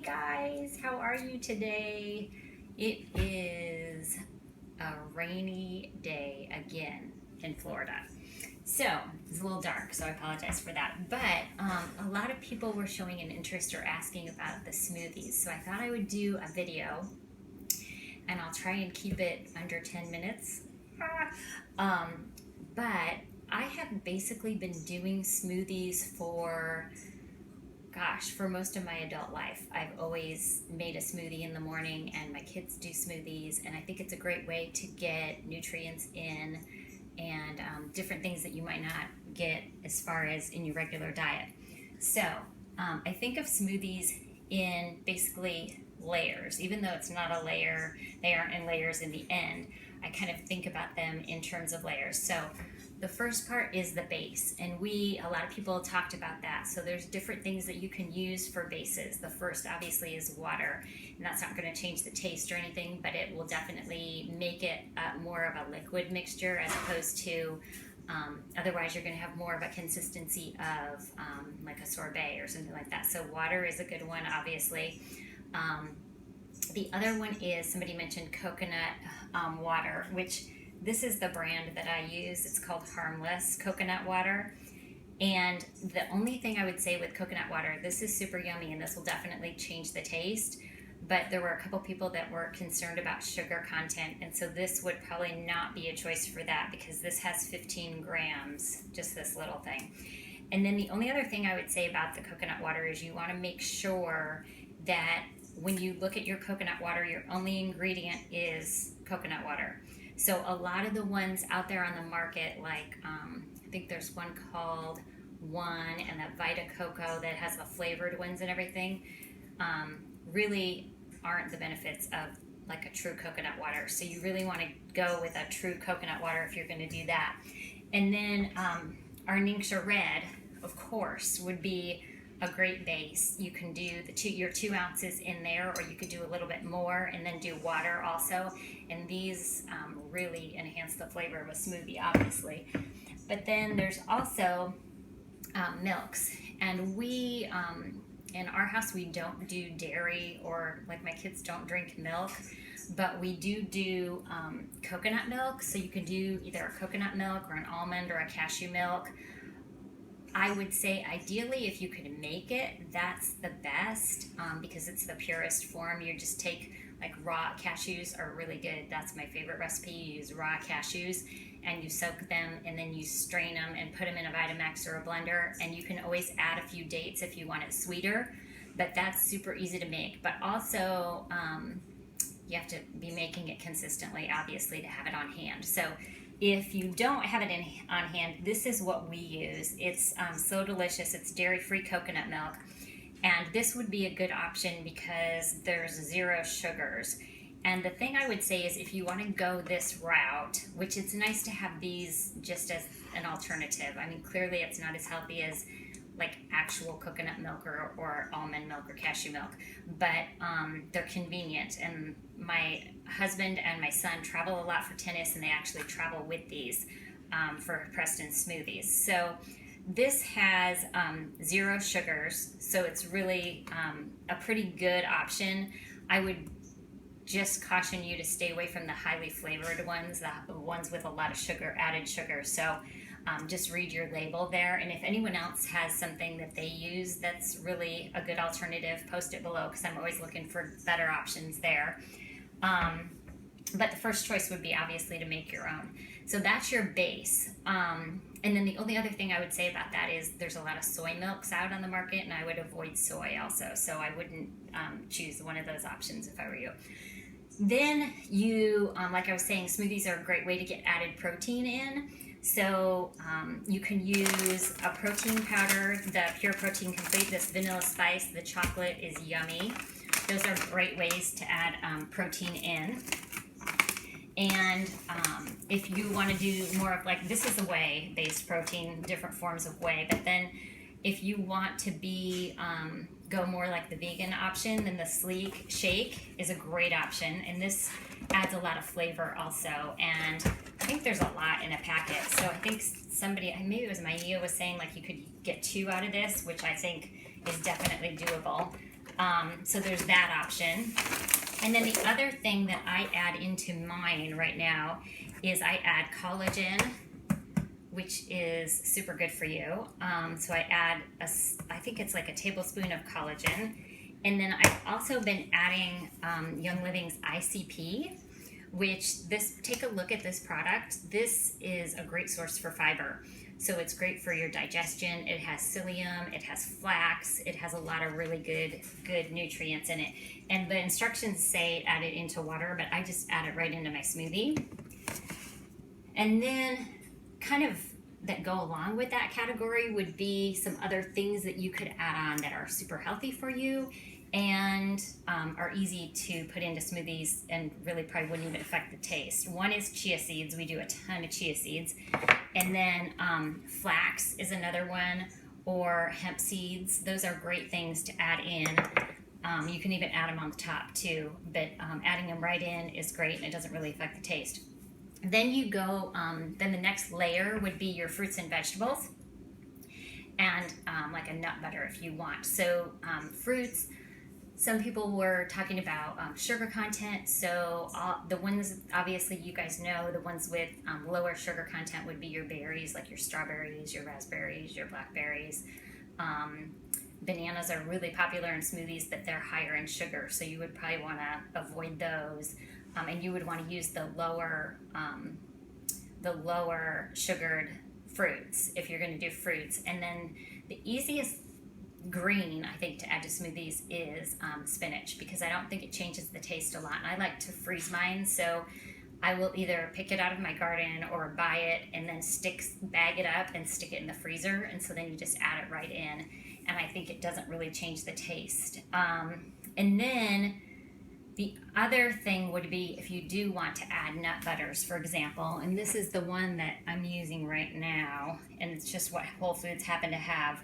Hey guys, how are you today? It is a rainy day again in Florida. So it's a little dark, so I apologize for that. But a lot of people were showing an interest or asking about the smoothies. So I thought I would do a video and I'll try and keep it under 10 minutes. But I have basically been doing smoothies for most of my adult life. I've always made a smoothie in the morning, and my kids do smoothies, and I think it's a great way to get nutrients in and different things that you might not get as far as in your regular diet. So I think of smoothies in basically layers. Even though it's not a layer, they aren't in layers in the end. I kind of think about them in terms of layers. So the first part is the base, and a lot of people talked about that. So there's different things that you can use for bases. The first obviously is water, and that's not going to change the taste or anything, but it will definitely make it more of a liquid mixture as opposed to otherwise you're going to have more of a consistency of like a sorbet or something like that. So water is a good one, obviously. The other one is, somebody mentioned coconut water, which this is the brand that I use. It's called Harmless Coconut Water. And the only thing I would say with coconut water, this is super yummy and this will definitely change the taste. But there were a couple people that were concerned about sugar content, and so this would probably not be a choice for that because this has 15 grams, just this little thing. And then the only other thing I would say about the coconut water is you want to make sure that when you look at your coconut water, your only ingredient is coconut water. So a lot of the ones out there on the market, like I think there's one called One and that Vita Coco that has the flavored ones and everything, really aren't the benefits of like a true coconut water. So you really want to go with a true coconut water if you're going to do that. And then our Ningxia Red, of course, would be a great base. You can do your 2 ounces in there, or you could do a little bit more and then do water also. And these really enhance the flavor of a smoothie, obviously. But then there's also milks. And we, in our house, we don't do dairy, or like my kids don't drink milk, but we do coconut milk. So you can do either a coconut milk or an almond or a cashew milk. I would say ideally if you could make it, that's the best because it's the purest form. You just take like raw cashews are really good. That's my favorite recipe. You use raw cashews and you soak them and then you strain them and put them in a Vitamix or a blender, and you can always add a few dates if you want it sweeter, but that's super easy to make. But also you have to be making it consistently, obviously, to have it on hand. So if you don't have it on hand, this is what we use. It's so delicious. It's dairy-free coconut milk. And this would be a good option because there's 0 sugars. And the thing I would say is if you want to go this route, which it's nice to have these just as an alternative. I mean, clearly it's not as healthy as like actual coconut milk or almond milk or cashew milk, but they're convenient. And my husband and my son travel a lot for tennis, and they actually travel with these for Preston smoothies. So this has 0 sugars, so it's really a pretty good option. I would just caution you to stay away from the highly flavored ones, the ones with a lot of sugar, added sugar. So just read your label there, and if anyone else has something that they use that's really a good alternative, post it below because I'm always looking for better options there. But the first choice would be obviously to make your own. So that's your base. And then the only other thing I would say about that is there's a lot of soy milks out on the market, and I would avoid soy also. So I wouldn't choose one of those options if I were you. Then you, like I was saying, smoothies are a great way to get added protein in. So you can use a protein powder, the Pure Protein Complete, this vanilla spice, the chocolate is yummy. Those are great ways to add protein in. And if you want to do more of like, this is a whey-based protein, different forms of whey, but then if you want to be go more like the vegan option, then the Sleek Shake is a great option, and this adds a lot of flavor also, and I think there's a lot in a packet. So I think somebody, maybe it was Maya, was saying like you could get 2 out of this, which I think is definitely doable. So there's that option. And then the other thing that I add into mine right now is I add collagen, which is super good for you. So I add, I think it's like a tablespoon of collagen. And then I've also been adding Young Living's ICP, which take a look at this product. This is a great source for fiber. So it's great for your digestion. It has psyllium, it has flax, it has a lot of really good nutrients in it. And the instructions say add it into water, but I just add it right into my smoothie. And then kind of that go along with that category would be some other things that you could add on that are super healthy for you and are easy to put into smoothies and really probably wouldn't even affect the taste. One is chia seeds. We do a ton of chia seeds. And then flax is another one, or hemp seeds. Those are great things to add in. You can even add them on the top too, but adding them right in is great and it doesn't really affect the taste. Then you go, then the next layer would be your fruits and vegetables and like a nut butter if you want. So fruits, some people were talking about sugar content. So the ones, obviously you guys know, the ones with lower sugar content would be your berries, like your strawberries, your raspberries, your blackberries. Bananas are really popular in smoothies, but they're higher in sugar. So you would probably want to avoid those. And you would want to use the lower sugared fruits if you're going to do fruits. And then the easiest green I think to add to smoothies is spinach, because I don't think it changes the taste a lot. And I like to freeze mine, so I will either pick it out of my garden or buy it and then bag it up and stick it in the freezer, and so then you just add it right in, and I think it doesn't really change the taste. And then the other thing would be if you do want to add nut butters, for example, and this is the one that I'm using right now, and it's just what Whole Foods happen to have.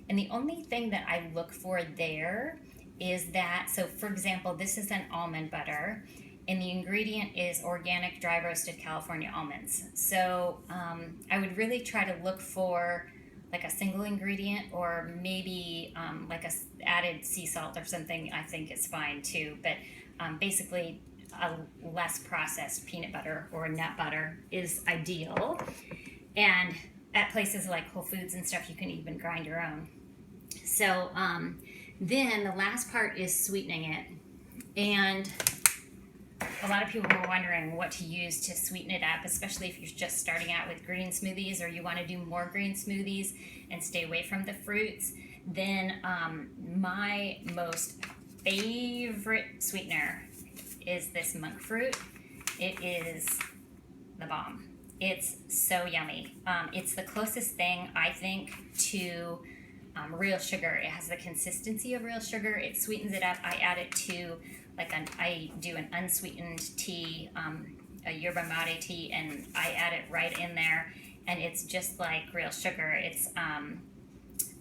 And the only thing that I look for there is that, so for example, this is an almond butter, and the ingredient is organic dry roasted California almonds. So I would really try to look for like a single ingredient, or maybe like a added sea salt or something. I think is fine too, but basically a less processed peanut butter or nut butter is ideal. And at places like Whole Foods and stuff, you can even grind your own. So then the last part is sweetening it. And a lot of people were wondering what to use to sweeten it up, especially if you're just starting out with green smoothies, or you want to do more green smoothies and stay away from the fruits. Then my most favorite sweetener is this monk fruit. It is the bomb. It's so yummy. It's the closest thing, I think, to real sugar. It has the consistency of real sugar. It sweetens it up. I add it to, I do an unsweetened tea, a yerba mate tea, and I add it right in there, and it's just like real sugar. It's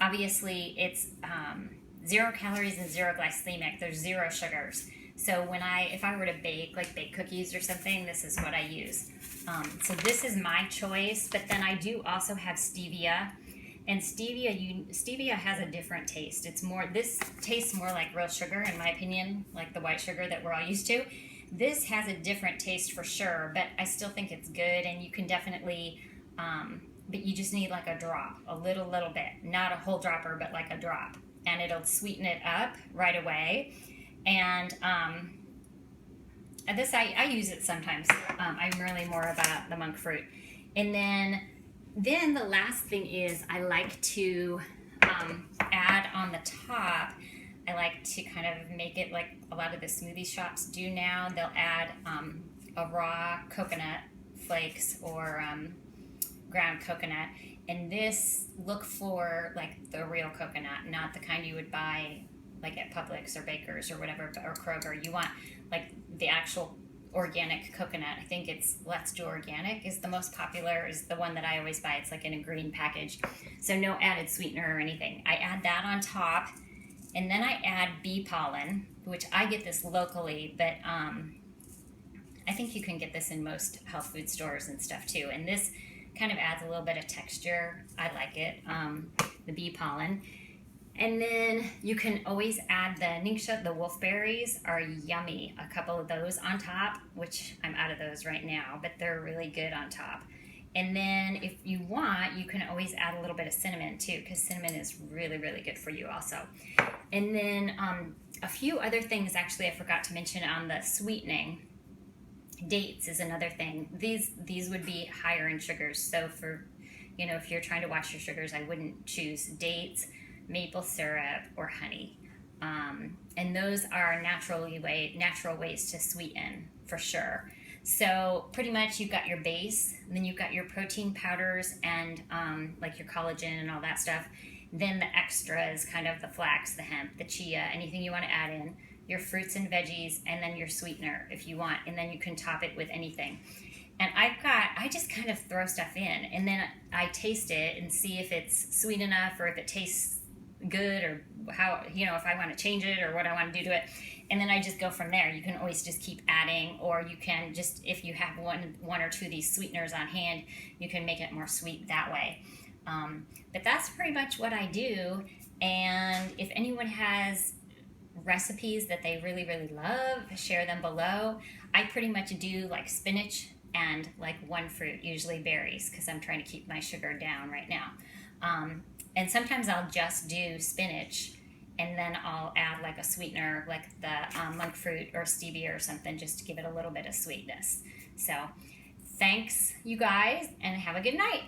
obviously it's 0 calories and 0 glycemic. There's 0 sugars. So if I were to bake cookies or something, this is what I use. So this is my choice, but then I do also have stevia. And stevia has a different taste. This tastes more like real sugar, in my opinion, like the white sugar that we're all used to. This has a different taste for sure, but I still think it's good, and you can definitely, but you just need like a drop, a little bit, not a whole dropper, but like a drop, and it'll sweeten it up right away. And this I use it sometimes. I'm really more about the monk fruit. And then the last thing is I like to add on the top, I like to kind of make it like a lot of the smoothie shops do now. They'll add a raw coconut flakes or ground coconut. And this, look for like the real coconut, not the kind you would buy like at Publix or Baker's or whatever, or Kroger. You want like the actual organic coconut. I think it's Let's Do Organic is the most popular, is the one that I always buy. It's like in a green package, so no added sweetener or anything. I add that on top, and then I add bee pollen, which I get this locally, but I think you can get this in most health food stores and stuff too, and this kind of adds a little bit of texture. I like it, the bee pollen. And then you can always add the Ningxia, the wolfberries are yummy. A couple of those on top, which I'm out of those right now, but they're really good on top. And then if you want, you can always add a little bit of cinnamon too, because cinnamon is really, really good for you also. And then a few other things actually I forgot to mention on the sweetening. Dates is another thing. These would be higher in sugars. So for, if you're trying to watch your sugars, I wouldn't choose dates, maple syrup, or honey. And those are natural ways to sweeten for sure. So pretty much you've got your base, and then you've got your protein powders and like your collagen and all that stuff. Then the extras, kind of the flax, the hemp, the chia, anything you want to add in, your fruits and veggies, and then your sweetener if you want, and then you can top it with anything. And I just kind of throw stuff in, and then I taste it and see if it's sweet enough or if it tastes good, or how, if I want to change it or what I want to do to it. And then I just go from there. You can always just keep adding, or you can just, if you have one or two of these sweeteners on hand, you can make it more sweet that way. But that's pretty much what I do. And if anyone has recipes that they really, really love, share them below. I pretty much do like spinach and like one fruit, usually berries, because I'm trying to keep my sugar down right now. And sometimes I'll just do spinach, and then I'll add like a sweetener, like the monk fruit or stevia or something, just to give it a little bit of sweetness. So thanks, you guys, and have a good night.